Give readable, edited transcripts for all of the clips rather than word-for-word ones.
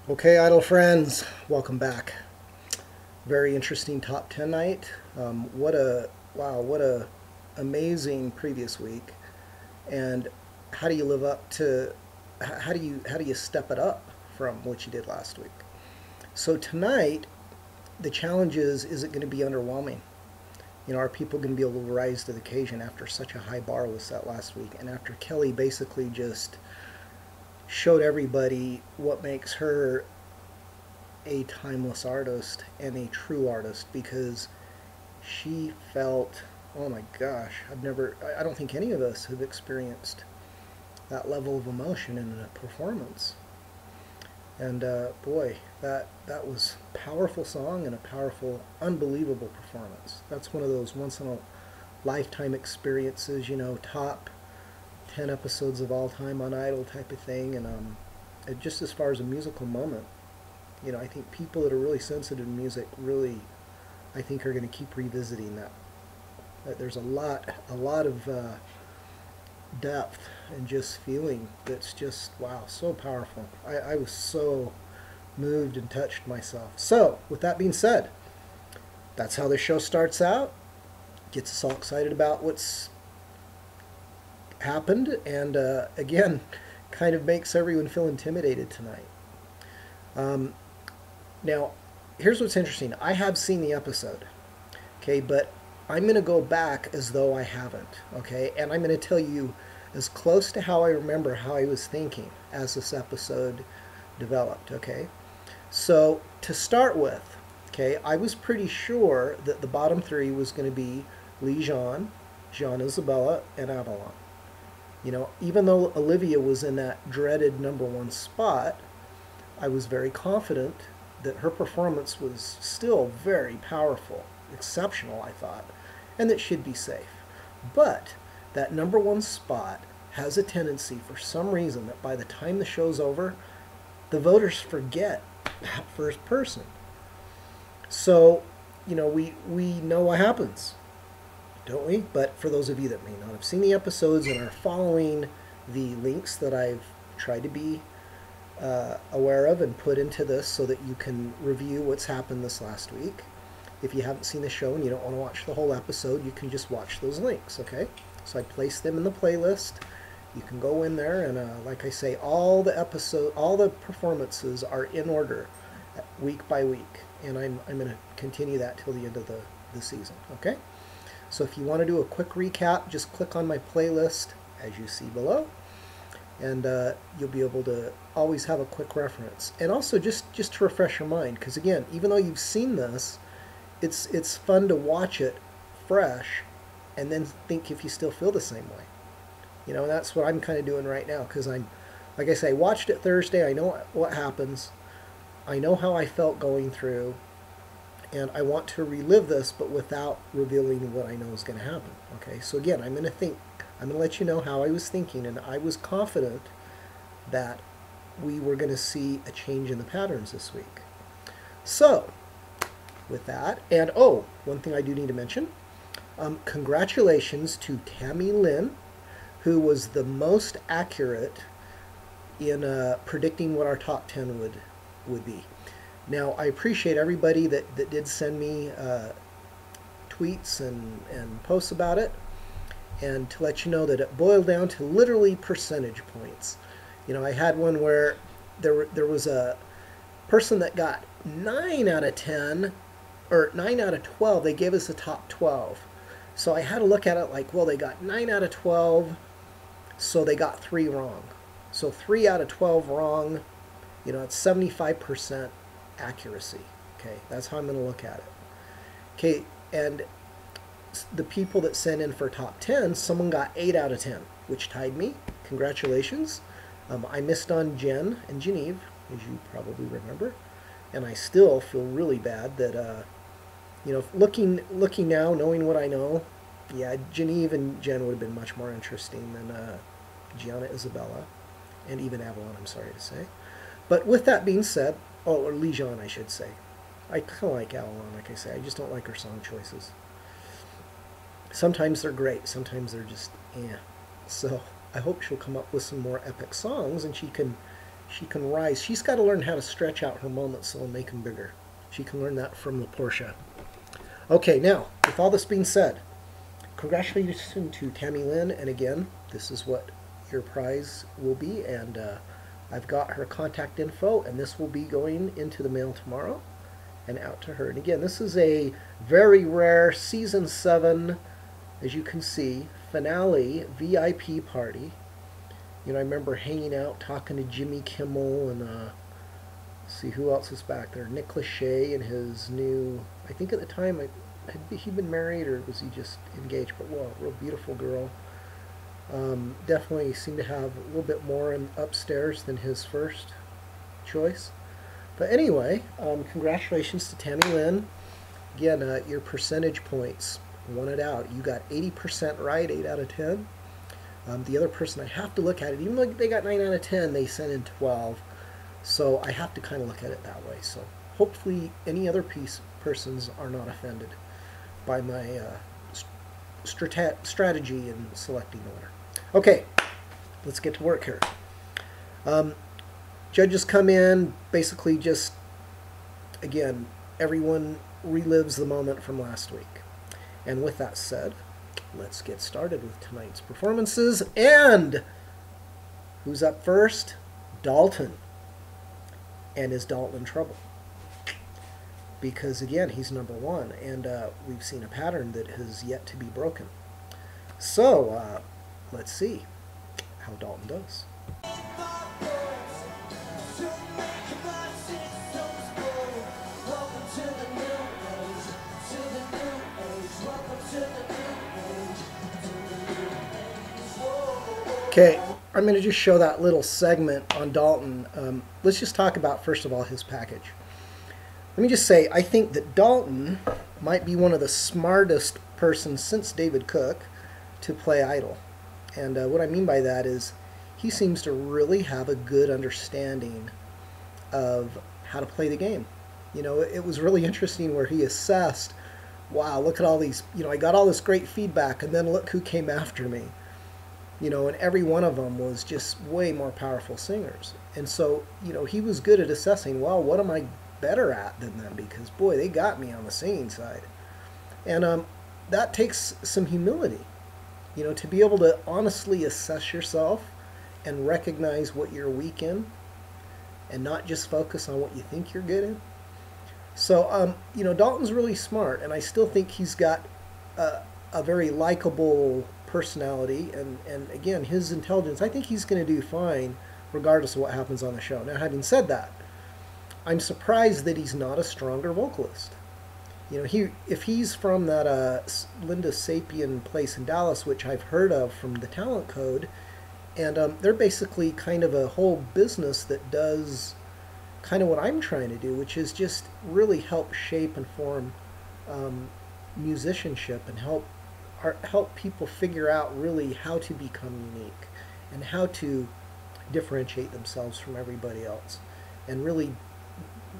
Okay, Idol friends, welcome back. Very interesting top 10 night. What a amazing previous week. And how do you live up to how do you step it up from what you did last week? So tonight, the challenge is it going to be underwhelming? Are people going to be able to rise to the occasion after such a high bar was set last week and after Kelly basically just showed everybody what makes her a timeless artist and a true artist because she felt, oh my gosh, I don't think any of us have experienced that level of emotion in a performance. And boy, that was a powerful song and a powerful, unbelievable performance. That's one of those once in a lifetime experiences, top 10 episodes of all time on Idol type of thing. And just as far as a musical moment, I think people that are really sensitive to music really, I think, are going to keep revisiting that. That there's a lot of depth and just feeling that's just, wow, so powerful. I was so moved and touched myself. So, with that being said, that's how the show starts out. Gets us all excited about what's happened, and again, kind of makes everyone feel intimidated tonight. Um, Now, here's what's interesting. I have seen the episode, okay, but I'm going to go back as though I haven't, okay, and I'm going to tell you as close to how I remember how I was thinking as this episode developed, okay? So, to start with, okay, I was pretty sure that the bottom three was going to be Jean, Giana Isabella, and Avalon. Even though Olivia was in that dreaded number one spot, I was very confident that her performance was still very powerful, exceptional, I thought, and that she'd be safe. But that number one spot has a tendency, for some reason, that by the time the show's over, the voters forget that first person. So, we know what happens, don't we? But for those of you that may not have seen the episodes and are following the links that I've tried to be aware of and put into this so that you can review what's happened this last week. If you haven't seen the show and you don't want to watch the whole episode, you can just watch those links, okay? So I placed them in the playlist. You can go in there and, like I say, all the performances are in order, week by week, and I'm going to continue that till the end of the season, okay? So if you want to do a quick recap, just click on my playlist as you see below, and you'll be able to always have a quick reference. And also just to refresh your mind, because again, even though you've seen this, it's fun to watch it fresh and then think if you still feel the same way. And that's what I'm kind of doing right now, because like I say, I watched it Thursday. I know what happens. I know how I felt going through, and I want to relive this, but without revealing what I know is going to happen. Okay, so again, I'm going to let you know how I was thinking, and I was confident that we were going to see a change in the patterns this week. So, with that, and one thing I do need to mention, congratulations to Tammy Lynn, who was the most accurate in predicting what our top 10 would be. Now, I appreciate everybody that did send me tweets and posts about it, and to let you know that it boiled down to literally percentage points. I had one where there was a person that got 9 out of 10, or 9 out of 12. They gave us the top 12. So I had to look at it like, well, they got 9 out of 12, so they got 3 wrong. So 3 out of 12 wrong, it's 75% accuracy. Okay, that's how I'm going to look at it. Okay, and the people that sent in for top 10, someone got 8 out of 10, which tied me. Congratulations. I missed on Jen and Genevieve, as you probably remember, and I still feel really bad that, looking now, knowing what I know, yeah, Genevieve and Jen would have been much more interesting than Giana Isabella, and even Avalon, I'm sorry to say. But with that being said, or Lejean, I should say. I kind of like Avalon, like I say. I just don't like her song choices. Sometimes they're great, sometimes they're just, eh. So I hope she'll come up with some more epic songs and she can She can rise. She's got to learn how to stretch out her moments and make them bigger. She can learn that from the Porsha. Okay, now, with all this being said, congratulations to Tammy Lynn, and again, this is what your prize will be, and I've got her contact info, and this will be going into the mail tomorrow and out to her. And again, this is a very rare Season 7, as you can see, finale VIP party. You know, I remember hanging out, talking to Jimmy Kimmel, and let's see who else is back there. Nick Lachey and his new, I think at the time, had he been married or was he just engaged? But well, real beautiful girl. Definitely seemed to have a little bit more upstairs than his first choice. But anyway, congratulations to Tammy Lynn. Again, your percentage points won it out. You got 80% right, 8 out of 10. The other person, I have to look at it. Even though they got 9 out of 10, they sent in 12. So I have to kind of look at it that way. So hopefully any other persons are not offended by my strategy in selecting the winner. Okay, let's get to work here. Judges come in, basically just, again, everyone relives the moment from last week. And with that said, let's get started with tonight's performances. And who's up first? Dalton. And is Dalton in trouble? Because again, he's #1, and we've seen a pattern that has yet to be broken. So let's see how Dalton does. Okay, I'm going to just show that little segment on Dalton. Let's just talk about, first of all, his package. Let me just say, I think that Dalton might be one of the smartest persons since David Cook to play Idol. And what I mean by that is he seems to really have a good understanding of how to play the game. You know, it was really interesting where he assessed, wow, look at all these, you know, I got all this great feedback, and then look who came after me. You know, and every one of them was just way more powerful singers. And so, you know, he was good at assessing, well, what am I better at than them? Because, boy, they got me on the singing side. And that takes some humility, you know, to be able to honestly assess yourself and recognize what you're weak in and not just focus on what you think you're good in. So, you know, Dalton's really smart, and I still think he's got a very likable personality, and again, his intelligence, I think he's going to do fine regardless of what happens on the show. Now, having said that, I'm surprised that he's not a stronger vocalist. You know, if he's from that Linda Sapien place in Dallas, which I've heard of from the Talent Code, and they're basically kind of a whole business that does kind of what I'm trying to do, which is just really help shape and form musicianship and help people figure out really how to become unique and how to differentiate themselves from everybody else and really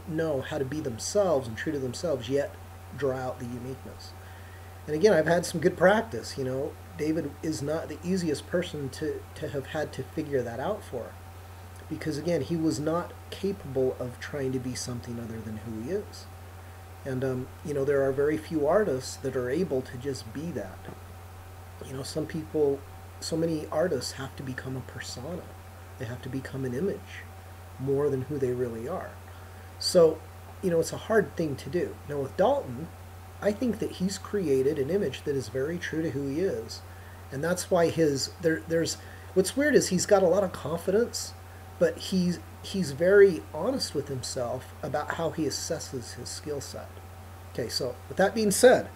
know how to be themselves and true to themselves, yet draw out the uniqueness. And again, I've had some good practice. You know, David is not the easiest person to have had to figure that out for, because again, he was not capable of trying to be something other than who he is. And, you know, there are very few artists that are able to just be that. You know, some people, so many artists have to become a persona. They have to become an image more than who they really are. So, you know, it's a hard thing to do. Now, with Dalton, I think that he's created an image that is very true to who he is. And that's why there's, what's weird is he's got a lot of confidence, but he's very honest with himself about how he assesses his skill set. Okay, so with that being said,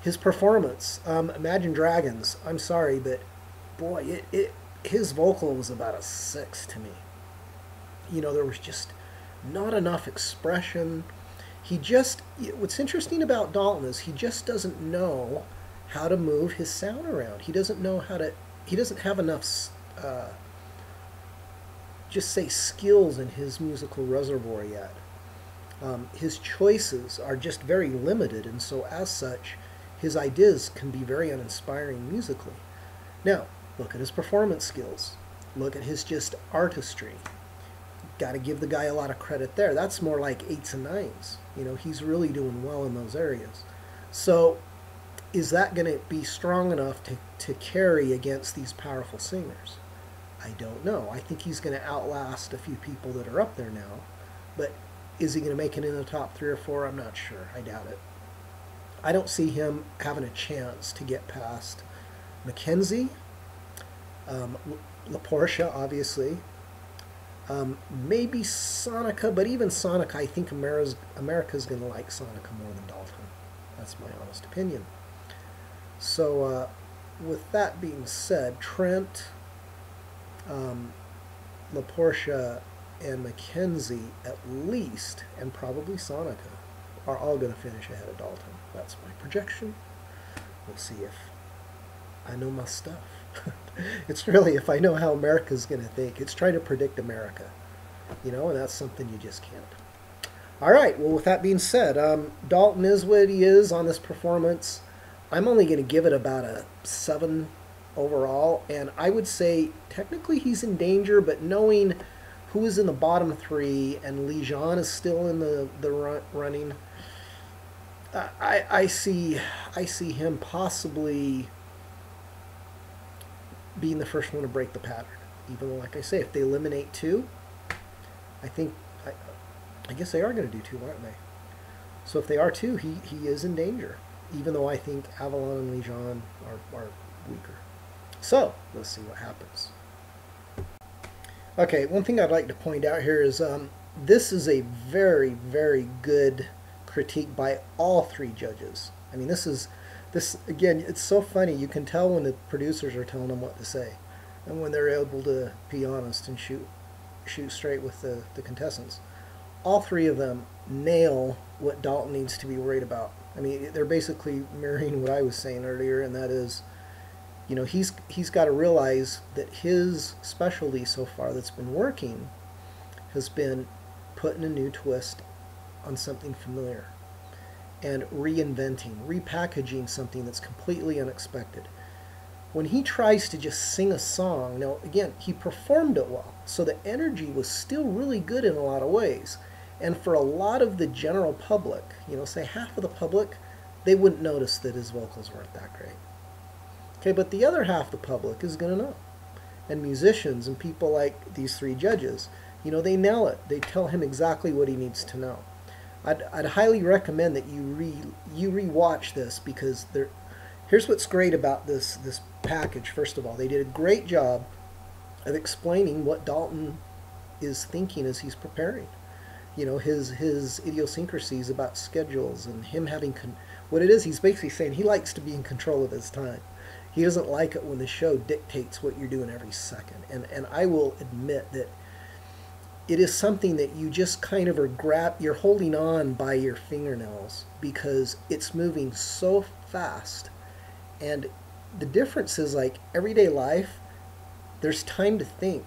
his performance, Imagine Dragons, I'm sorry, but boy, his vocal was about a 6 to me. You know, there was just not enough expression. What's interesting about Dalton is he just doesn't know how to move his sound around. He doesn't know how to, he doesn't have enough just say skills in his musical reservoir yet. His choices are just very limited, and so as such, his ideas can be very uninspiring musically. Now, look at his performance skills. Look at his just artistry. got to give the guy a lot of credit there. That's more like 8s and 9s. You know, he's really doing well in those areas. So is that going to be strong enough to carry against these powerful singers? I don't know. I think he's going to outlast a few people that are up there now. But is he going to make it in the top 3 or 4? I'm not sure. I doubt it. I don't see him having a chance to get past Mackenzie, Porsha, obviously. Maybe Sonika, but even Sonika, I think America's going to like Sonika more than Dalton. That's my honest opinion. So, with that being said, Trent, Porsha, and Mackenzie, at least, and probably Sonika, are all going to finish ahead of Dalton. That's my projection. We'll see if I know my stuff. It's really if I know how America's going to think. It's trying to predict America, you know, and that's something you just can't. All right, well, with that being said, Dalton is what he is on this performance. I'm only going to give it about a 7 overall, and I would say technically he's in danger, but knowing who is in the bottom 3 and Giana is still in the running, I see him possibly being the first one to break the pattern. Even though, like I say, if they eliminate 2, I guess they are going to do 2, aren't they? So if they are 2, he is in danger. Even though I think Avalon and Giana are weaker. So let's see what happens. Okay, one thing I'd like to point out here is this is a very, very good critique by all 3 judges. I mean, this again, it's so funny. You can tell when the producers are telling them what to say, and when they're able to be honest and shoot straight with the contestants. All 3 of them nail what Dalton needs to be worried about. I mean, they're basically mirroring what I was saying earlier, and that is, you know, he's got to realize that his specialty so far that's been working has been putting a new twist on something familiar and reinventing, repackaging something that's completely unexpected. When he tries to just sing a song, now again, he performed it well, so the energy was still really good in a lot of ways. And for a lot of the general public, you know, say half of the public, they wouldn't notice that his vocals weren't that great. Okay, but the other half of the public is going to know. And musicians and people like these 3 judges, you know, they nail it. They tell him exactly what he needs to know. I'd highly recommend that you re-watch this, because here's what's great about this package. First of all, they did a great job of explaining what Dalton is thinking as he's preparing. You know, his idiosyncrasies about schedules and him having what it is. He's basically saying he likes to be in control of his time. He doesn't like it when the show dictates what you're doing every second. And I will admit that it is something that you just kind of you're holding on by your fingernails, because it's moving so fast. And the difference is, like, everyday life, there's time to think.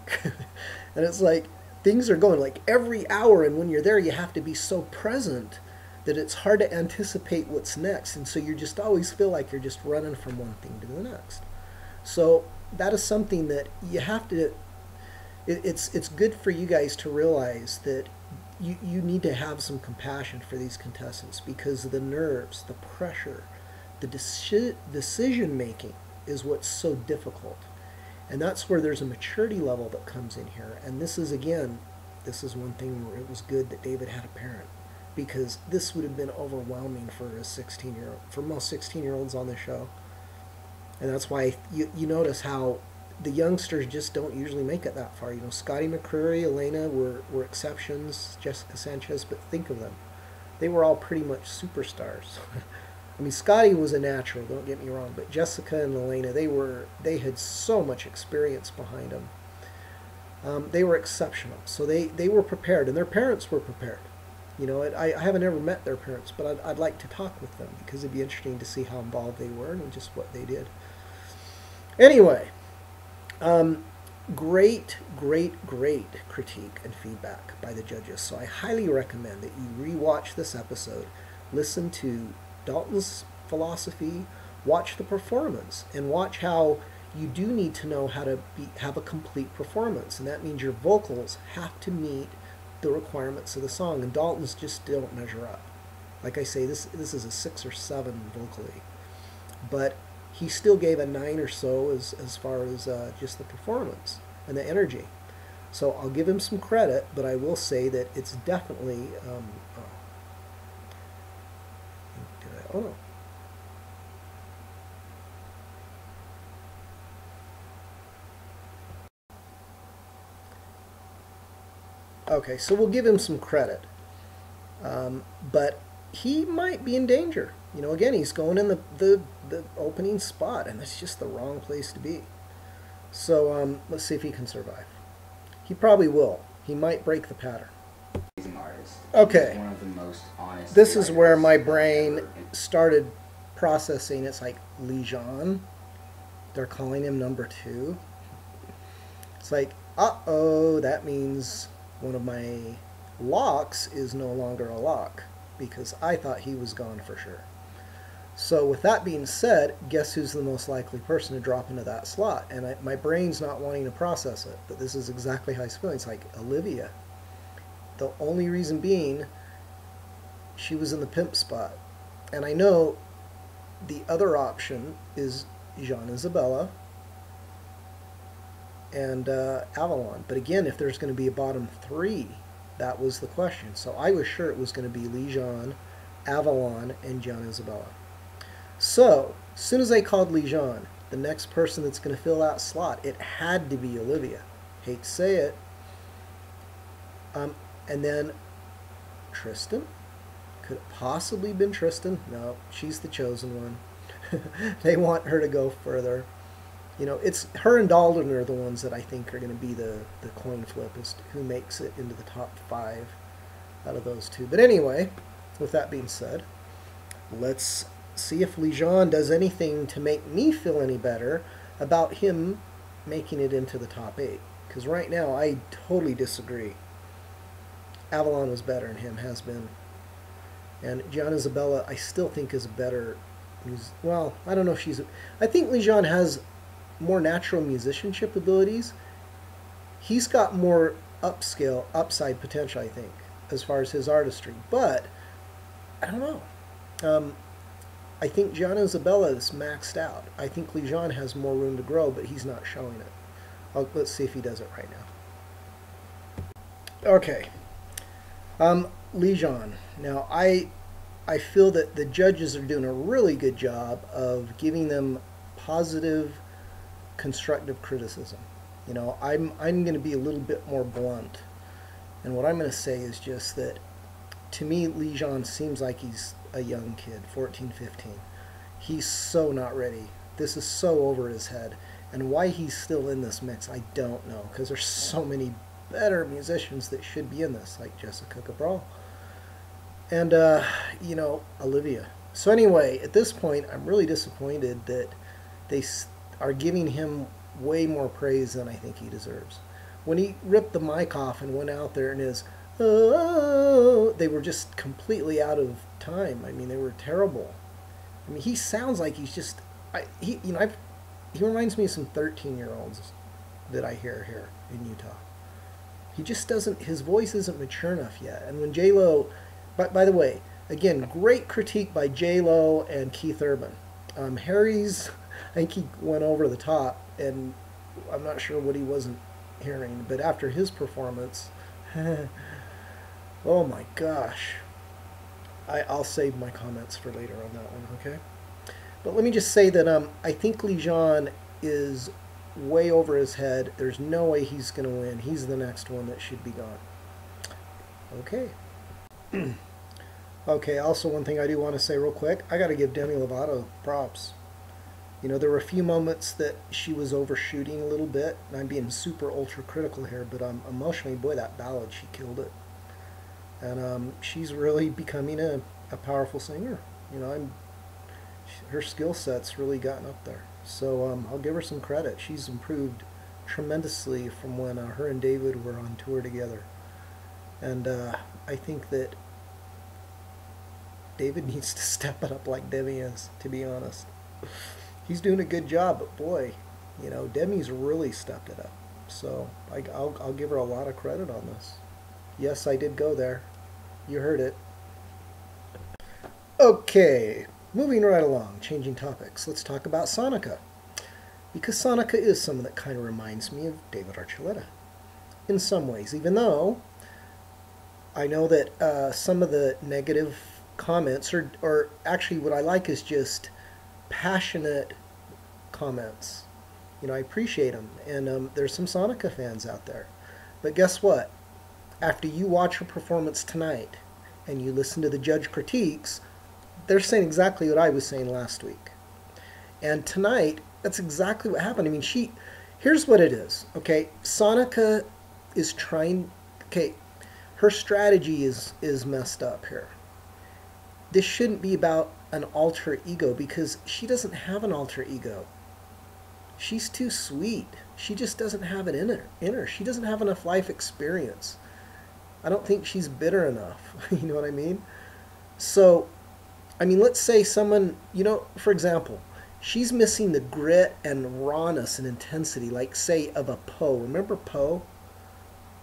And it's like things are going like every hour, and when you're there you have to be so present that it's hard to anticipate what's next, and so you just always feel like you're just running from one thing to the next. So that is something that you have to, it's good for you guys to realize that you need to have some compassion for these contestants, because the nerves, the pressure, the decision making is what's so difficult. And that's where there's a maturity level that comes in here. And this is, again, this is one thing where it was good that David had a parent, because this would have been overwhelming for a 16-year-old, for most 16-year-olds on the show. And that's why you notice how the youngsters just don't usually make it that far. You know, Scotty McCreery, Elena were exceptions, Jessica Sanchez, but think of them. They were all pretty much superstars. I mean, Scotty was a natural, don't get me wrong, but Jessica and Elena, they had so much experience behind them. They were exceptional, so they were prepared, and their parents were prepared. You know, I haven't ever met their parents, but I'd like to talk with them, because it'd be interesting to see how involved they were and just what they did. Anyway, great critique and feedback by the judges, so I highly recommend that you rewatch this episode, listen to Dalton's philosophy, watch the performance, and watch how you do need to know how to have a complete performance, and that means your vocals have to meet the requirements of the song, and Dalton's just don't measure up. Like I say, this is a 6 or 7 vocally, but he still gave a 9 or so as far as just the performance and the energy. So I'll give him some credit, but I will say that it's definitely oh no. Okay, so we'll give him some credit, but he might be in danger. You know, again, he's going in the opening spot, and that's just the wrong place to be. So let's see if he can survive. He probably will. He might break the pattern. Okay. One of the most honest. This is where my brain started processing. It's like, Lijon? They're calling him number 2? It's like, uh-oh, that means one of my locks is no longer a lock, because I thought he was gone for sure. So with that being said, guess who's the most likely person to drop into that slot? And my brain's not wanting to process it, but this is exactly how he's feeling. It's like, Olivia. The only reason being, she was in the pimp spot. And I know the other option is Giana Isabella and Avalon. But again, if there's going to be a bottom 3, that was the question. So I was sure it was going to be Lijon, Avalon, and Giana Isabella. So, as soon as I called Lijon, the next person that's going to fill that slot, it had to be Olivia. Hate to say it. And then Tristan. Could it possibly been Tristan? No, she's the chosen one. They want her to go further. You know, it's her and Dalton are the ones that I think are going to be the coin flip as to who makes it into the top 5 out of those 2. But anyway, with that being said, let's see if Lijon does anything to make me feel any better about him making it into the top 8. Because right now, I totally disagree. Avalon was better than him, has been. And Giana Isabella, I still think is a better... Well, I don't know if she's... I think Lijon has more natural musicianship abilities. He's got more upside potential, I think, as far as his artistry. But, I don't know. I think Giana Isabella is maxed out. I think Lijon has more room to grow, but he's not showing it. Let's see if he does it right now. Okay. Lijon. Now, I feel that the judges are doing a really good job of giving them positive, constructive criticism. You know, I'm going to be a little bit more blunt. And what I'm going to say is just that, to me, Lijon seems like he's a young kid, 14, 15. He's so not ready. This is so over his head. And why he's still in this mix, I don't know. Because there's so many better musicians that should be in this, like Jessica Cabral. And, you know, Olivia. So anyway, at this point, I'm really disappointed that they are giving him way more praise than I think he deserves. When he ripped the mic off and went out there and his, oh, they were just completely out of time. I mean, they were terrible. I mean, he sounds like he's just, he reminds me of some 13-year-olds that I hear here in Utah. He just doesn't, his voice isn't mature enough yet. And when J-Lo, by the way, again, great critique by J-Lo and Keith Urban. Harry's, I think he went over the top, and I'm not sure what he wasn't hearing, but after his performance, oh my gosh. I'll save my comments for later on that one, okay? But let me just say that I think Lijon is way over his head. There's no way he's going to win. He's the next one that should be gone. Okay. Okay, also one thing I do want to say real quick, I got to give Demi Lovato props. You know, there were a few moments that she was overshooting a little bit, and I'm being super ultra critical here, but emotionally, boy, that ballad, she killed it. And she's really becoming a powerful singer. You know, her skill set's really gotten up there. So I'll give her some credit. She's improved tremendously from when her and David were on tour together. And I think that David needs to step it up like Demi is, to be honest. He's doing a good job, but boy, You know, Demi's really stepped it up. So I'll give her a lot of credit on this. Yes, I did go there. You heard it. Okay, moving right along, changing topics. Let's talk about Sonika. Because Sonika is someone that kind of reminds me of David Archuleta in some ways, even though I know that some of the negative comments, or actually what I like is just passionate comments. You know, I appreciate them, and there's some Sonika fans out there. But guess what? After you watch her performance tonight and you listen to the judge critiques, they're saying exactly what I was saying last week. And tonight, that's exactly what happened. I mean, here's what it is, okay? Sonika is trying, okay, her strategy is messed up here. This shouldn't be about an alter ego because she doesn't have an alter ego. She's too sweet. She just doesn't have it in her. She doesn't have enough life experience. I don't think she's bitter enough. You know what I mean? So, I mean, let's say someone, you know, for example, she's missing the grit and rawness and intensity, like, say, of a Poe. Remember Poe?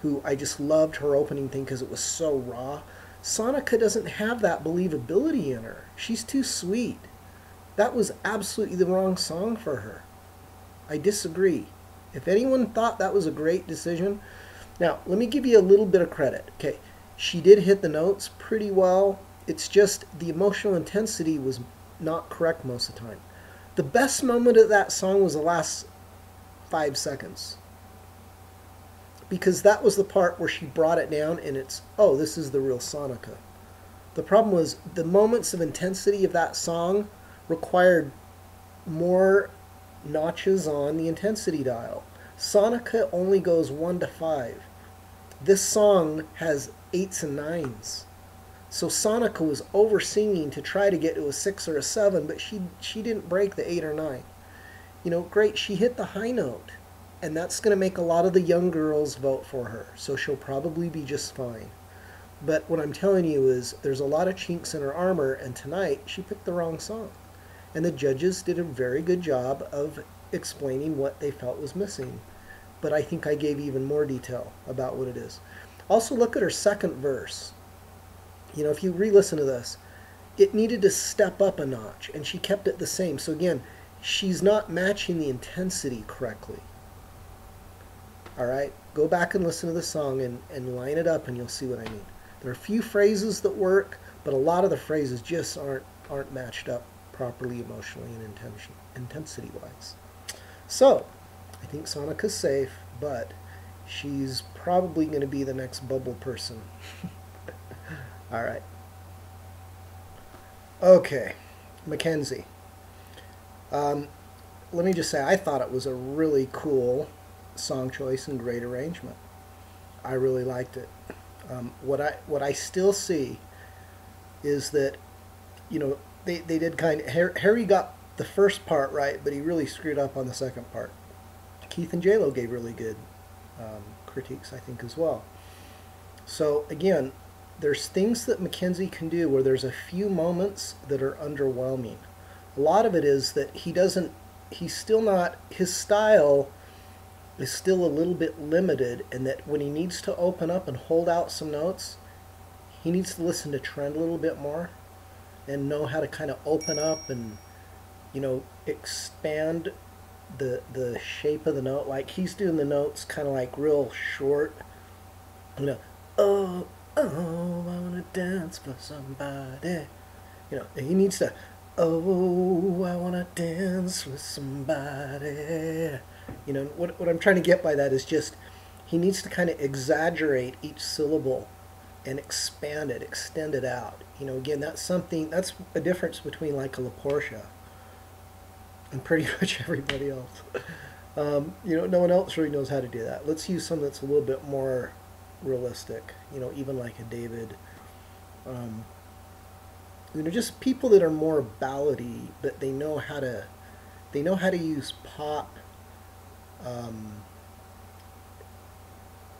Who I just loved her opening thing because it was so raw. Sonika doesn't have that believability in her. She's too sweet. That was absolutely the wrong song for her. I disagree. If anyone thought that was a great decision, now let me give you a little bit of credit. Okay, she did hit the notes pretty well. It's just the emotional intensity was not correct most of the time. The best moment of that song was the last 5 seconds. Because that was the part where she brought it down and it's, oh, this is the real Sonika. The problem was the moments of intensity of that song required more notches on the intensity dial. Sonika only goes 1 to 5. This song has 8s and 9s. So Sonika was over singing to try to get to a 6 or a 7, but she didn't break the 8 or 9. You know, great, she hit the high note. And that's going to make a lot of the young girls vote for her. So she'll probably be just fine. But what I'm telling you is there's a lot of chinks in her armor, and tonight she picked the wrong song. And the judges did a very good job of explaining what they felt was missing. But I think I gave even more detail about what it is. Also look at her second verse. You know, if you re-listen to this, it needed to step up a notch, and she kept it the same. So again, she's not matching the intensity correctly. All right, go back and listen to the song and line it up and you'll see what I mean. There are a few phrases that work, but a lot of the phrases just aren't matched up properly emotionally and intensity-wise. So, I think Sonika's safe, but she's probably going to be the next bubble person. All right. Okay, Mackenzie. Let me just say, I thought it was a really cool song choice and great arrangement. I really liked it. What I still see is that, you know, they did kind of, Harry got the first part right, but he really screwed up on the second part. Keith and J-Lo gave really good critiques, I think, as well. So again, there's things that Mackenzie can do where there's a few moments that are underwhelming. A lot of it is that he's still not, his style is still a little bit limited, and that when he needs to open up and hold out some notes, he needs to listen to Trent a little bit more and know how to kind of open up and, you know, expand the shape of the note. Like he's doing the notes kind of like real short, you know, oh, I want to dance for somebody. You know, he needs to, oh, I want to dance with somebody. You know, what I'm trying to get by that is just he needs to kind of exaggerate each syllable and expand it, extend it out. You know, again, that's a difference between like a Porsha and pretty much everybody else. You know, no one else really knows how to do that. Let's use something that's a little bit more realistic, you know, even like a David. You know, just people that are more ballady, but they know how to use pop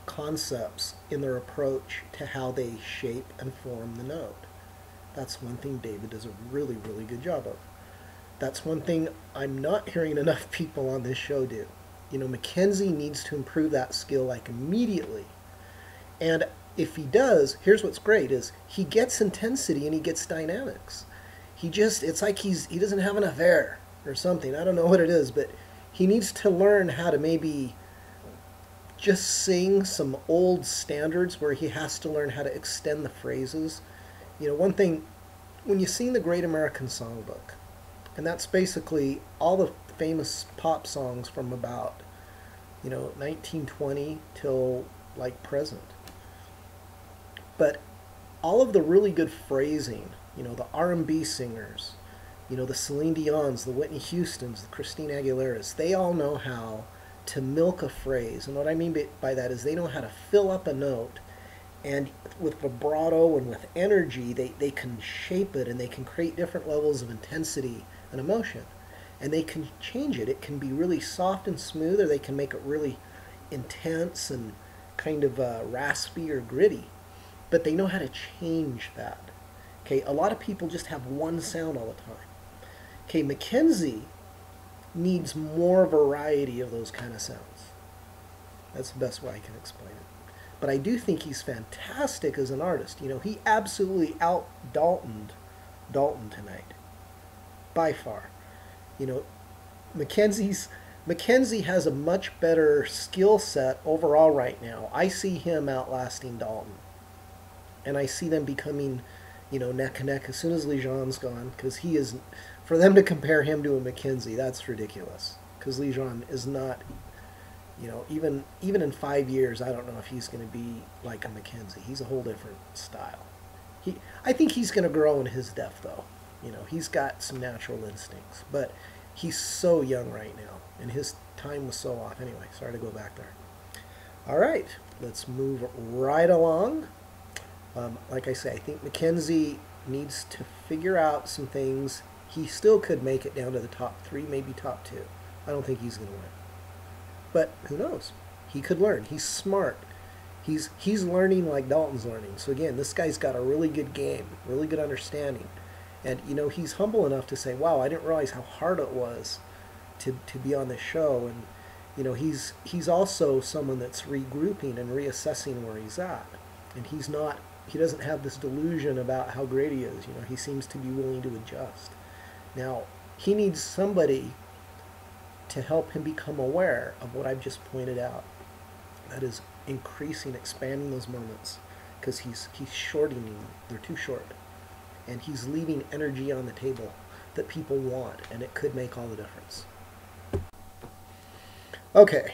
concepts in their approach to how they shape and form the note. That's one thing David does a really, really good job of. That's one thing I'm not hearing enough people on this show do. You know, Mackenzie needs to improve that skill like immediately. And if he does, here's what's great is he gets intensity and he gets dynamics. It's like he doesn't have enough air or something. I don't know what it is, but he needs to learn how to maybe just sing some old standards where he has to learn how to extend the phrases. You know, one thing, when you sing the Great American Songbook, and that's basically all the famous pop songs from about, 1920 till like present. But all of the really good phrasing, the R&B singers, the Celine Dion's, the Whitney Houston's, the Christina Aguilera's, they all know how to milk a phrase. And what I mean by that is they know how to fill up a note, and with vibrato and with energy, they can shape it and they can create different levels of intensity and emotion. And they can change it. It can be really soft and smooth, or they can make it really intense and kind of raspy or gritty. But they know how to change that. Okay, a lot of people just have one sound all the time. Okay, Mackenzie needs more variety of those kind of sounds. That's the best way I can explain it. But I do think he's fantastic as an artist. He absolutely out-Daltoned Dalton tonight. By far. Mackenzie has a much better skill set overall right now. I see him outlasting Dalton. And I see them becoming, neck and neck as soon as Lejean's gone, because he is, for them to compare him to a Mackenzie, that's ridiculous. Because Lejean is not, even in 5 years, I don't know if he's going to be like a Mackenzie. He's a whole different style. I think he's going to grow in his depth, though. He's got some natural instincts, but he's so young right now, and his time was so off. Anyway, sorry to go back there. All right, let's move right along. Like I say, I think Mackenzie needs to figure out some things. He still could make it down to the top 3, maybe top 2. I don't think he's going to win. But who knows? He could learn. He's smart. He's learning like Dalton's learning. So again, this guy's got a really good game, really good understanding. And, he's humble enough to say, wow, I didn't realize how hard it was to be on this show. And, he's also someone that's regrouping and reassessing where he's at. And he doesn't have this delusion about how great he is. He seems to be willing to adjust. Now, he needs somebody to help him become aware of what I've just pointed out. That is increasing, expanding those moments, because he's shortening them. They're too short. And he's leaving energy on the table that people want, and it could make all the difference. Okay,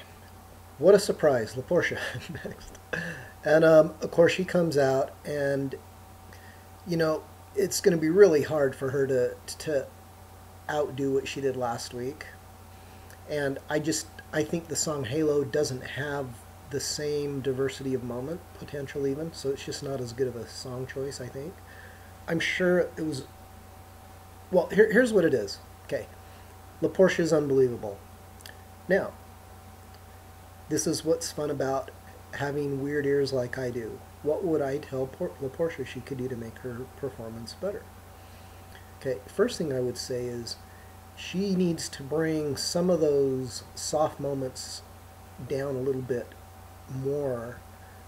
what a surprise, Porsha next. And of course she comes out, and it's going to be really hard for her to outdo what she did last week. And I think the song Halo doesn't have the same diversity of moment potential even, so it's just not as good of a song choice, I think. I'm sure it was, well, here's what it is. Okay, Porsha is unbelievable. Now, this is what's fun about having weird ears like I do. What would I tell Porsha she could do to make her performance better? Okay, first thing I would say is she needs to bring some of those soft moments down a little bit more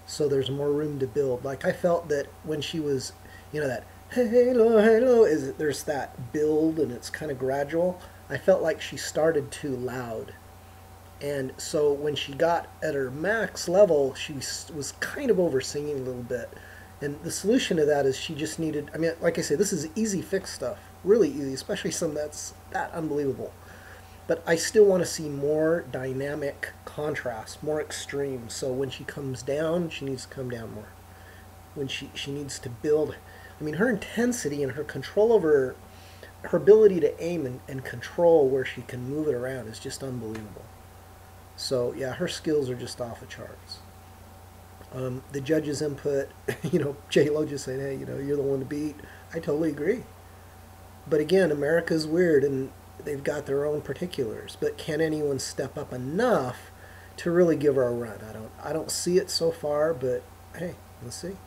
so there's more room to build. Like I felt that when she was, that halo, halo, there's that build and it's kind of gradual. I felt like she started too loud. And so when she got at her max level, she was kind of over singing a little bit. And the solution to that is she just needed, like I say, this is easy fix stuff. Really easy, especially some that's that unbelievable. But I still want to see more dynamic contrast, more extreme. So when she comes down, she needs to come down more. When she needs to build, her intensity and her control over her ability to aim and control where she can move it around is just unbelievable. So yeah, her skills are just off the charts. The judges' input, J-Lo just saying, hey, you're the one to beat. I totally agree. But again, America's weird and they've got their own particulars. But can anyone step up enough to really give her a run? I don't see it so far, but hey, let's see.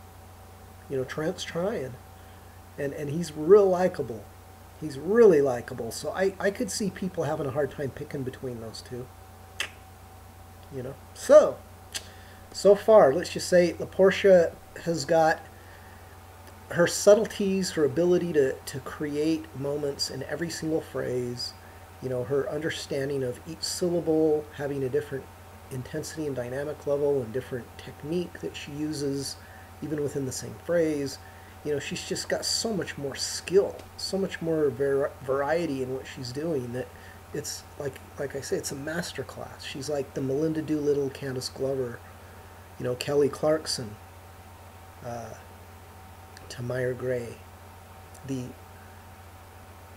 Trent's trying. And he's real likable. He's really likable. So I could see people having a hard time picking between those two. You know? So far, let's just say Porsha has got her subtleties, her ability to create moments in every single phrase, you know, her understanding of each syllable having a different intensity and dynamic level and different technique that she uses even within the same phrase. You know, she's just got so much more skill, so much more variety in what she's doing that it's like I say, it's a master class. She's like the Melinda Doolittle, Candace Glover, you know, Kelly Clarkson, Tamira Gray, the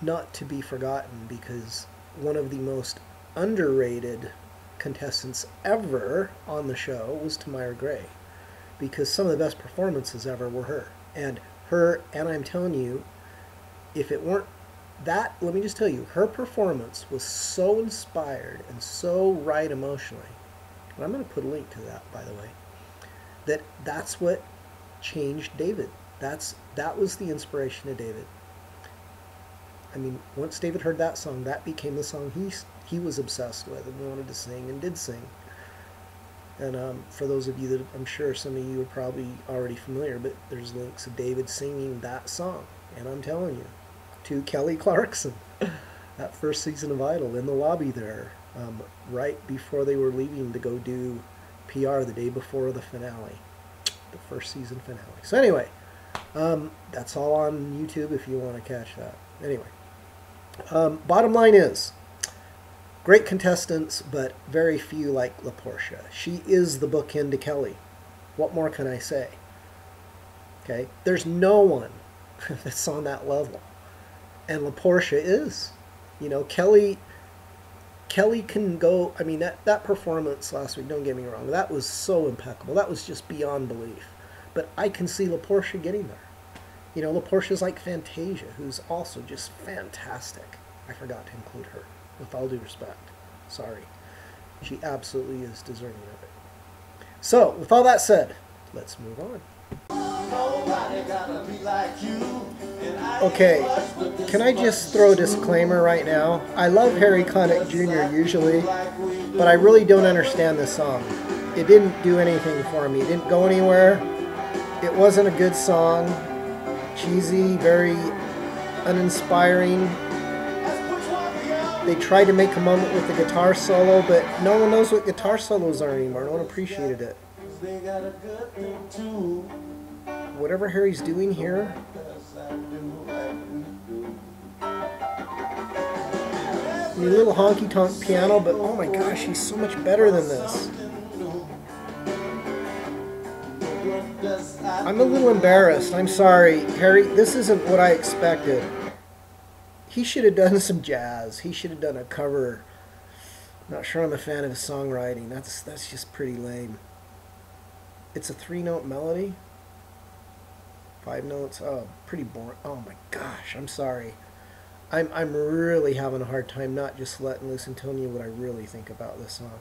not to be forgotten, because one of the most underrated contestants ever on the show was Tamira Gray, because some of the best performances ever were her. And I'm telling you, if it weren't that, let me just tell you, her performance was so inspired and so right emotionally, and I'm going to put a link to that, by the way, that's what changed David. That was the inspiration of David. I mean, once David heard that song, that became the song he was obsessed with and wanted to sing and did sing. And for those of you that, I'm sure some of you are probably already familiar, but there's links of David singing that song. And I'm telling you, to Kelly Clarkson, that first season of Idol, in the lobby there, right before they were leaving to go do PR the day before the finale, the first season finale. So anyway, that's all on YouTube if you want to catch that. Anyway, bottom line is, great contestants, but very few like Porsha. She is the bookend to Kelly. What more can I say? Okay, there's no one that's on that level, and Porsha is. You know, Kelly can go. I mean, that performance last week, don't get me wrong, that was so impeccable. That was just beyond belief. But I can see Porsha getting there. You know, Portia's like Fantasia, who's also just fantastic. I forgot to include her, with all due respect. Sorry. She absolutely is deserving of it. So, with all that said, let's move on. Okay, can I just throw a disclaimer right now? I love Harry Connick Jr. usually, but I really don't understand this song. It didn't do anything for me. It didn't go anywhere. It wasn't a good song. Cheesy, very uninspiring. They tried to make a moment with the guitar solo, but no one knows what guitar solos are anymore. No one appreciated it. Whatever Harry's doing here, a little honky-tonk piano, but oh my gosh, he's so much better than this. I'm a little embarrassed. I'm sorry, Harry. This isn't what I expected. He should have done some jazz. He should have done a cover. Not sure I'm a fan of his songwriting. That's just pretty lame. It's a 3-note melody. 5 notes. Oh, pretty boring. Oh my gosh, I'm sorry. I'm really having a hard time not just letting loose and telling you what I really think about this song.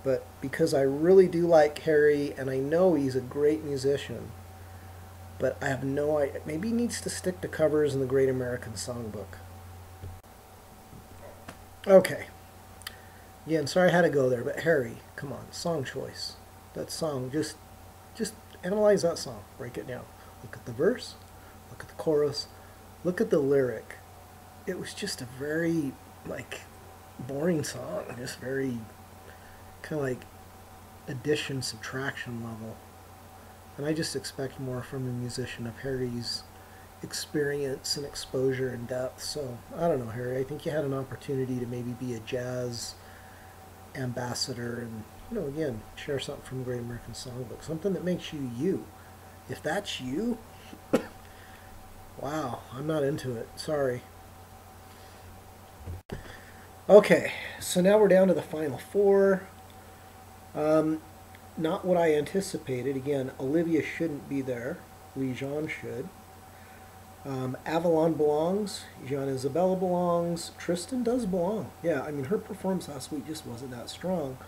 But because I really do like Harry, and I know he's a great musician, but I have no idea. Maybe he needs to stick to covers in the Great American Songbook. Okay. Again, sorry I had to go there, but Harry, come on, song choice. That song, just analyze that song. Break it down. Look at the verse, look at the chorus, look at the lyric. It was just a very, like, boring song. Just very kind of like addition, subtraction level. And I just expect more from a musician of Harry's experience and exposure and depth. So, I don't know, Harry. I think you had an opportunity to maybe be a jazz ambassador and, you know, again, share something from the Great American Songbook. Something that makes you you. If that's you, wow, I'm not into it. Sorry. Okay, so now we're down to the final 4. Not what I anticipated. Again, Olivia shouldn't be there. Jean should. Avalon belongs. Giana Isabella belongs. Tristan does belong. Yeah, I mean, her performance last week just wasn't that strong.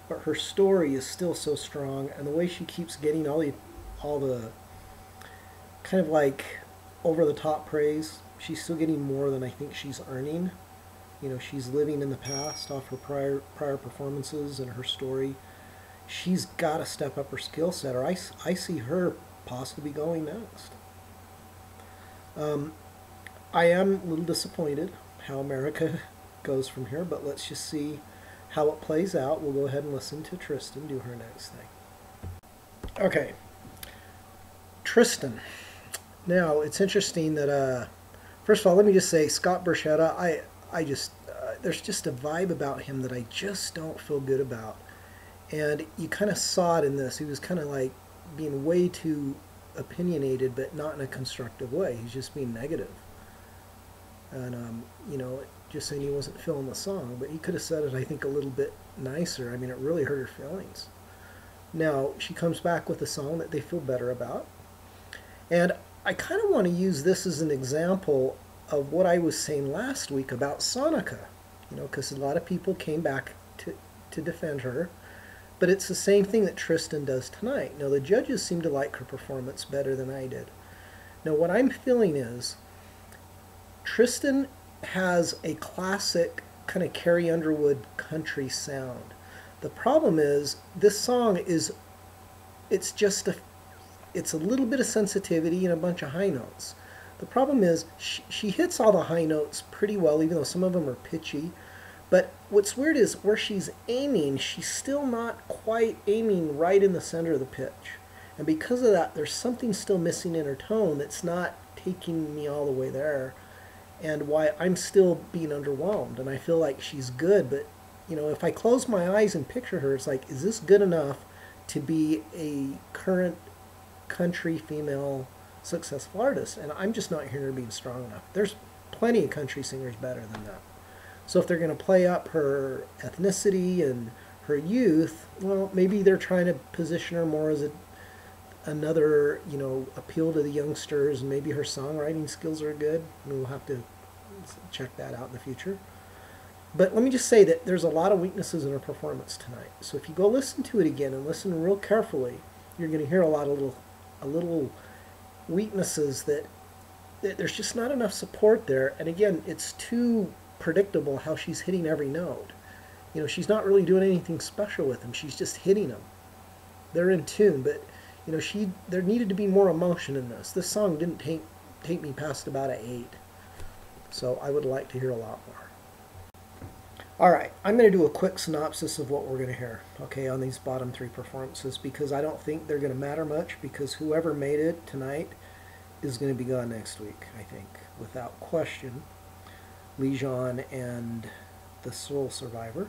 But her story is still so strong. And the way she keeps getting all the kind of like over-the-top praise. She's still getting more than I think she's earning. She's living in the past off her prior performances and her story. She's got to step up her skill set, or I see her possibly going next. I am a little disappointed how America goes from here, but let's just see how it plays out. We'll go ahead and listen to Tristan do her next thing. Okay, Tristan. Now, it's interesting that, first of all, let me just say, Scott Borchetta, I just, there's just a vibe about him that I just don't feel good about. And you kind of saw it in this. He was kind of like being way too opinionated, but not in a constructive way. He's just being negative. And, just saying he wasn't feeling the song, but he could have said it, I think, a little bit nicer. I mean, it really hurt her feelings. Now, she comes back with a song that they feel better about. And I kind of want to use this as an example of what I was saying last week about Sonika, because a lot of people came back to defend her. But it's the same thing that Tristan does tonight. Now, the judges seem to like her performance better than I did. Now, what I'm feeling is Tristan has a classic kind of Carrie Underwood country sound. The problem is this song is, it's a little bit of sensitivity and a bunch of high notes. The problem is she hits all the high notes pretty well, even though some of them are pitchy. But what's weird is where she's aiming, she's still not quite aiming right in the center of the pitch. And because of that, there's something still missing in her tone that's not taking me all the way there. And why I'm still being underwhelmed. And I feel like she's good, but if I close my eyes and picture her, it's like, is this good enough to be a current country female successful artist? And I'm just not hearing her being strong enough. There's plenty of country singers better than that. So if they're going to play up her ethnicity and her youth, well, maybe they're trying to position her more as another, appeal to the youngsters, and maybe her songwriting skills are good. We'll have to check that out in the future. But let me just say that there's a lot of weaknesses in her performance tonight. So if you go listen to it again and listen real carefully, you're going to hear a lot of little weaknesses that there's just not enough support there. And again, it's too predictable how she's hitting every note. She's not really doing anything special with them. She's just hitting them. They're in tune, but there needed to be more emotion in this. This song didn't take me past about an 8. So I would like to hear a lot more. All right, I'm going to do a quick synopsis of what we're going to hear, okay, on these bottom 3 performances, because I don't think they're going to matter much, because whoever made it tonight is going to be gone next week, I think, without question. Lijon and the Soul Survivor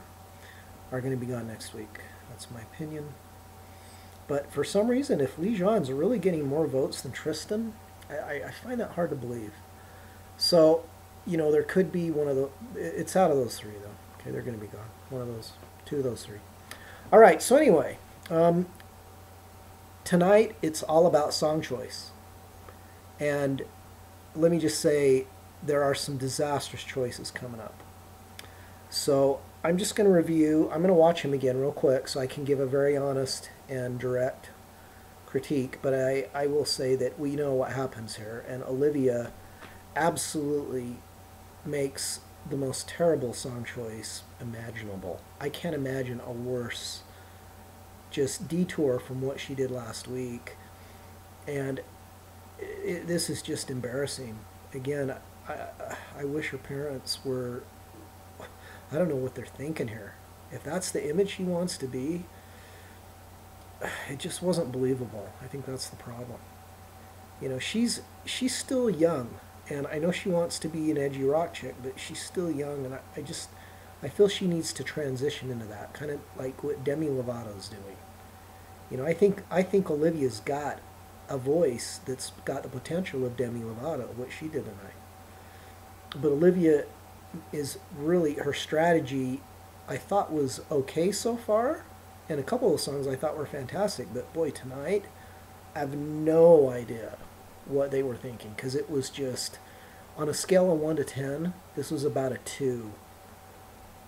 are going to be gone next week. That's my opinion. But for some reason, if Lijon's really getting more votes than Tristan, I find that hard to believe. So, there could be one of the... It's out of those 3, though. Okay, they're going to be gone. One of those, 2 of those 3. All right, so anyway, tonight it's all about song choice. And let me just say, there are some disastrous choices coming up. So I'm just going to review. I'm going to watch him again real quick so I can give a very honest and direct critique. But I will say that we know what happens here. And Olivia absolutely makes the most terrible song choice imaginable. I can't imagine a worse just detour from what she did last week. And this is just embarrassing. Again, I wish her parents were... I don't know what they're thinking here. If that's the image she wants to be, it just wasn't believable. I think that's the problem. She's still young. And I know she wants to be an edgy rock chick, but she's still young, and I feel she needs to transition into that, kind of like what Demi Lovato's doing. I think Olivia's got a voice that's got the potential of Demi Lovato, what she did tonight. But Olivia is really, her strategy I thought was okay so far, and a couple of songs I thought were fantastic, but boy, tonight I have no idea what they were thinking, because it was just, on a scale of 1 to 10, this was about a 2.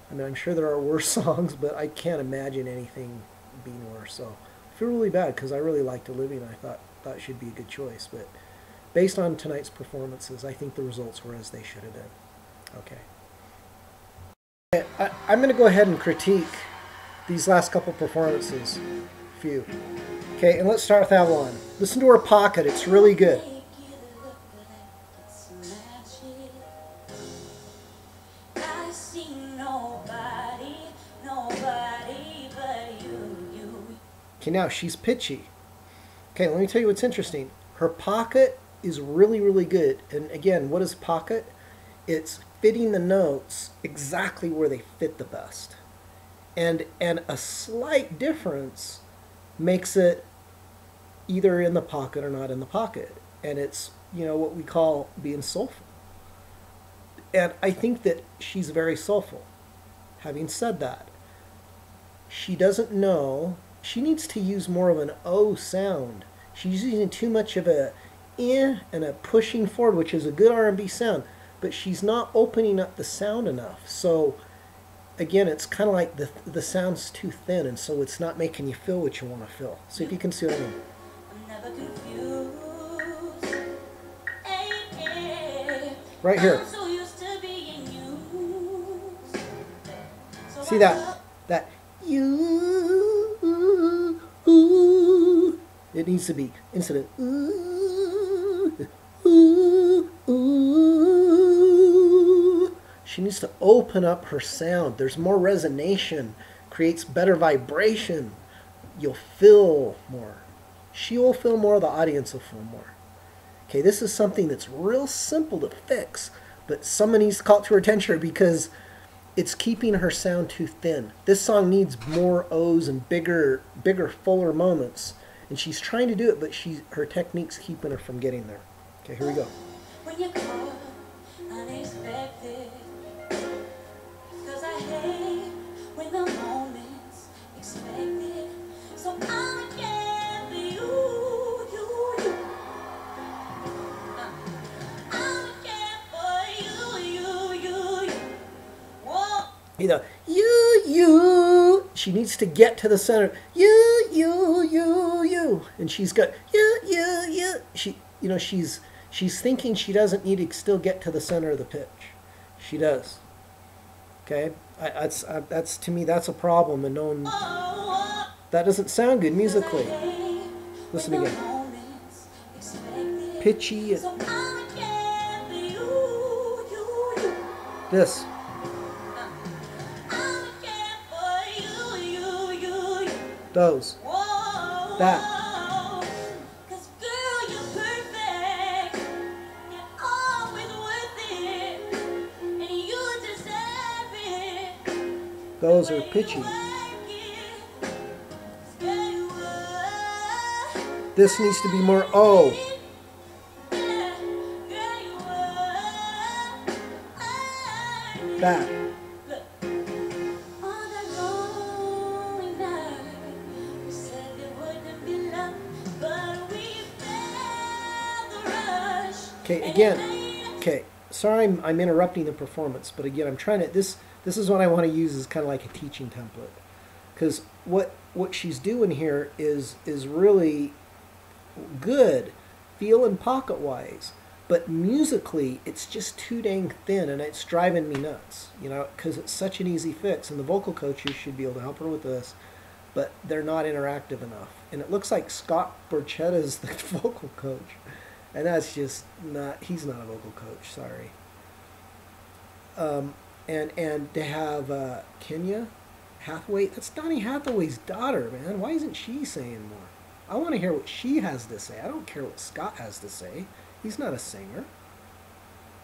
I mean, I'm sure there are worse songs, but I can't imagine anything being worse. So I feel really bad, because I really liked Olivia, and I thought she'd be a good choice. But based on tonight's performances, I think the results were as they should have been. Okay. I'm going to go ahead and critique these last couple performances. Few. Okay, and let's start with Avalon. Listen to her pocket. It's really good. Okay, now she's pitchy. Okay, let me tell you what's interesting. Her pocket is really, really good. And again, what is pocket? It's fitting the notes exactly where they fit the best. And a slight difference makes it either in the pocket or not in the pocket. And it's, you know, what we call being soulful. And I think that she's very soulful. Having said that, she doesn't know, she needs to use more of an O sound. She's using too much of a eh and a pushing forward, which is a good R&B sound, but she's not opening up the sound enough. So again, it's kind of like the sound's too thin, and so it's not making you feel what you want to feel. See if you can see what I mean. I'm never confused. Right here. I'm so used to being used. So see that you. It needs to be instead of ooh, ooh, ooh. She needs to open up her sound. There's more resonation, creates better vibration. You'll feel more. She will feel more, the audience will feel more. Okay, this is something that's real simple to fix, but someone needs to call it to her attention because it's keeping her sound too thin. This song needs more O's and bigger, fuller moments. And she's trying to do it, but her technique's keeping her from getting there. Okay, here we go. When you call unexpected, 'cause I hate when the moment's expected. So I'm again for you. I'm again for you. Whoa. You know, you. She needs to get to the center. You. And she's got you. She, you know, she's thinking she doesn't need to still get to the center of the pitch. She does. Okay, that's to me that's a problem, and no one, that doesn't sound good musically. Listen again. Pitchy. This. Those. That. Those are pitchy. This needs to be more O. That. Okay, again, okay, sorry I'm interrupting the performance, but again, I'm trying to, this is what I want to use as kind of like a teaching template. Because what she's doing here is really good, feel and pocket-wise, but musically, it's just too dang thin, and it's driving me nuts, you know, because it's such an easy fix, and the vocal coaches should be able to help her with this, but they're not interactive enough. And it looks like Scott Borchetta is the vocal coach. And that's just not, he's not a vocal coach, sorry. And to have Kenya Hathaway, that's Donny Hathaway's daughter, man. Why isn't she saying more? I want to hear what she has to say. I don't care what Scott has to say. He's not a singer.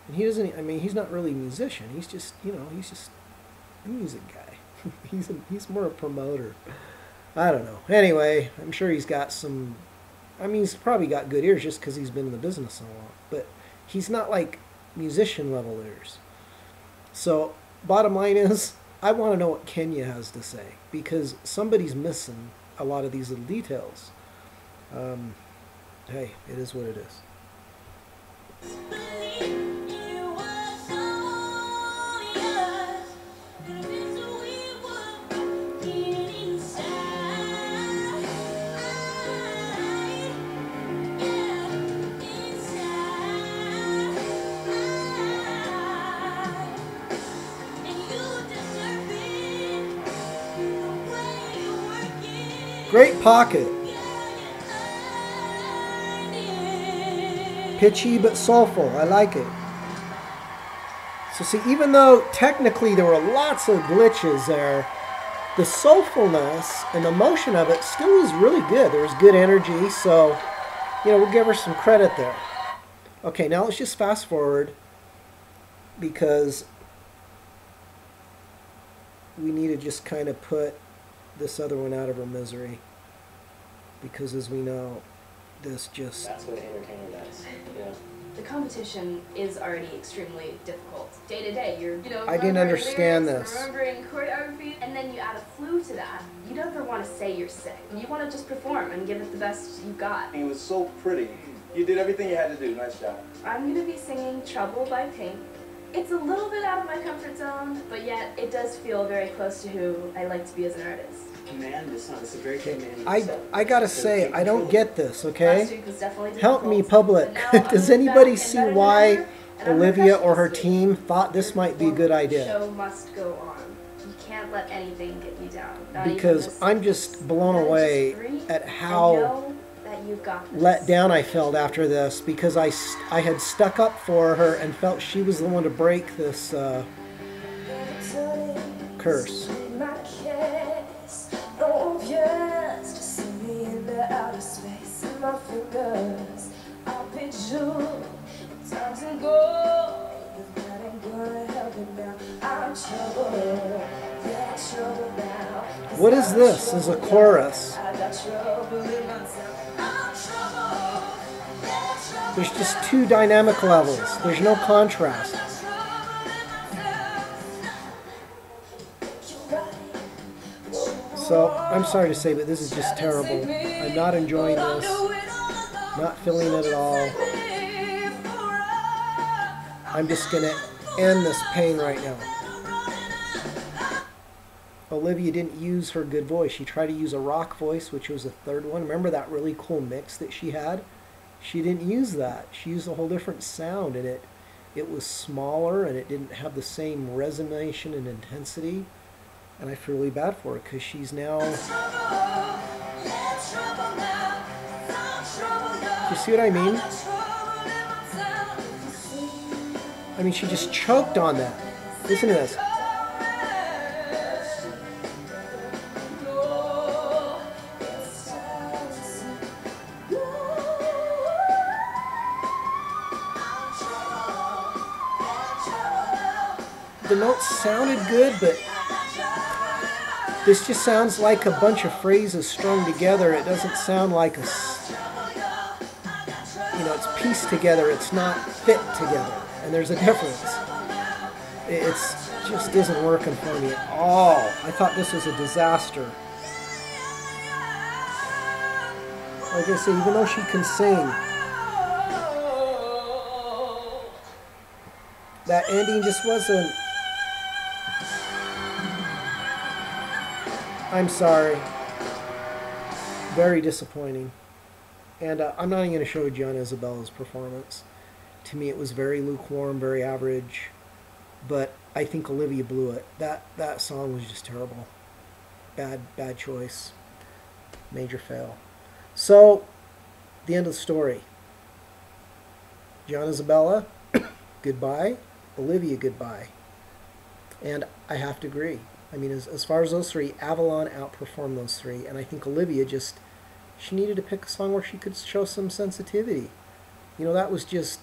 And he doesn't, I mean, he's not really a musician. He's just, you know, he's just a music guy. He's more a promoter. I don't know. Anyway, I'm sure he's got some, I mean, he's probably got good ears just because he's been in the business so long. But he's not like musician level ears. So, bottom line is, I want to know what Kenya has to say. Because somebody's missing a lot of these little details. Hey, it is what it is. Great pocket. Pitchy but soulful. I like it. So see, even though technically there were lots of glitches there, the soulfulness and the motion of it still was really good. There was good energy, so, you know, we'll give her some credit there. Okay, now let's just fast forward because we need to just kind of put this other one out of her misery. Because as we know, this just... That's what an entertainer does. Yeah. The competition is already extremely difficult. Day to day, you're, you know, I didn't understand lyrics, this. remembering choreography, and then you add a flu to that. You don't ever want to say you're sick. You want to just perform and give it the best you got. It was so pretty. You did everything you had to do. Nice job. I'm going to be singing Trouble by Pink. It's a little bit out of my comfort zone, but yet it does feel very close to who I like to be as an artist. Command this song. It's a very commanding song. I gotta say, I don't get this, okay? Last week was definitely Help me, difficult, public. but now Does I'm anybody back and see better than why ever, and I'm Olivia refreshed or her this team week. thought this might be a good The idea? show must go on. You can't let anything get you down. Not even Because this I'm just blown Just away breathe at and how know that you've got this. let down I felt after this, because I had stuck up for her and felt she was the one to break this curse. What is this as a chorus? There's just two dynamic levels. There's no contrast. So, I'm sorry to say, but this is just terrible. I'm not enjoying this. Not feeling it at all. I'm just going to end this pain right now. Olivia didn't use her good voice. She tried to use a rock voice, which was a third one. Remember that really cool mix that she had? She didn't use that. She used a whole different sound, and it was smaller, and it didn't have the same resonance and intensity. And I feel really bad for her because she's now... You see what I mean? I mean, she just choked on that. Listen to this. The notes sounded good, but this just sounds like a bunch of phrases strung together. It doesn't sound like a, you know, it's pieced together. It's not fit together, and there's a difference. It's just isn't working for me at all. I thought this was a disaster. Like I say, even though she can sing, that ending just wasn't... I'm sorry. Very disappointing. And I'm not even going to show Giana Isabella's performance. To me, it was very lukewarm, very average. But I think Olivia blew it. That song was just terrible. Bad choice. Major fail. So, the end of the story. Giana Isabella, goodbye. Olivia, goodbye. And I have to agree. I mean, as far as those three, Avalon outperformed those three. And I think Olivia she needed to pick a song where she could show some sensitivity. You know, that was just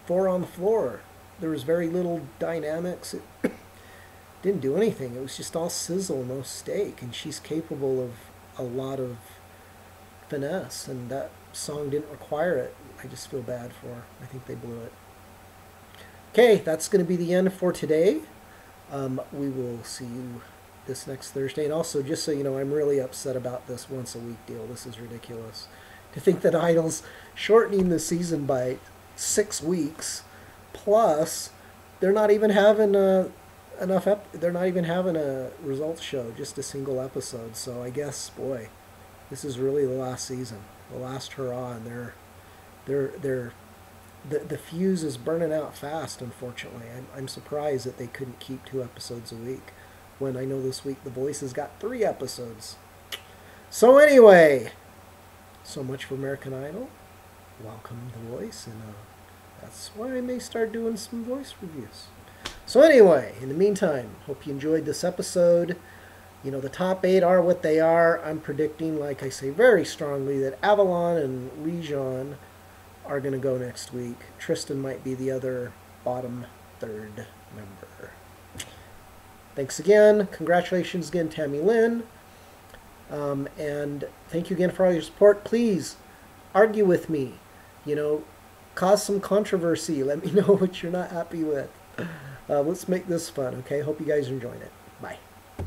4 on the floor. There was very little dynamics. It didn't do anything. It was just all sizzle, no steak. And she's capable of a lot of finesse. And that song didn't require it. I just feel bad for her. I think they blew it. Okay, that's going to be the end for today. We will see you this next Thursday. And also, just so you know, I'm really upset about this once-a-week deal. This is ridiculous. To think that Idol's shortening the season by 6 weeks, plus they're not even having they're not even having a results show, just a single episode. So I guess, boy, this is really the last season, the last hurrah, and the fuse is burning out fast, unfortunately. I'm surprised that they couldn't keep 2 episodes a week when I know this week The Voice has got 3 episodes. So anyway, so much for American Idol. Welcome to Voice, and that's why I may start doing some voice reviews. So anyway, in the meantime, hope you enjoyed this episode. You know, the top 8 are what they are. I'm predicting, like I say very strongly, that Avalon and Lejean are going to go next week. Tristan might be the other bottom 3rd member. Thanks again. Congratulations again, Tammy Lynn. And thank you again for all your support. Please argue with me. You know, cause some controversy. Let me know what you're not happy with. Let's make this fun, okay? Hope you guys are enjoying it.